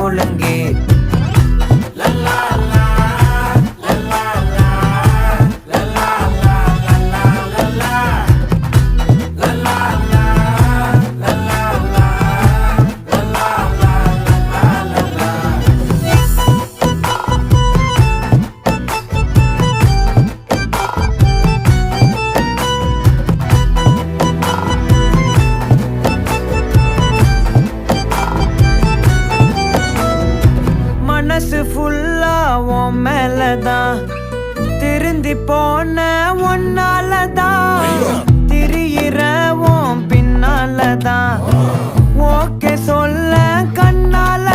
ஒழுங்கு. மனசு ஃபுல்லா உன் மேலதான், திருந்தி போன ஒன்னாலதான், திரியிற உன் பின்னாலதான், ஓகே சொல்ல கண்ணால